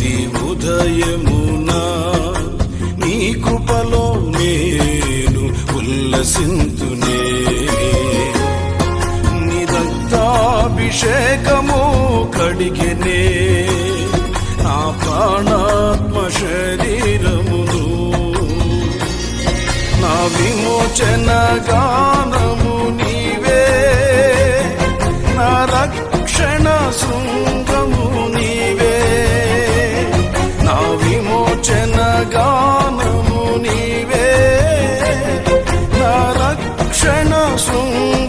ప్రతి ఉదయమున నీ కృపలో నేను ఉల్లసింతునే. నీ రక్తాభిషేకము కడిగెనే నా ప్రాణాత్మ శరీరమును. నా విమోచన గానము నీవే, నా రక్షణ శృంగము నీవే. నా విమోచన గానము నీవే, నా రక్షణ శృంగము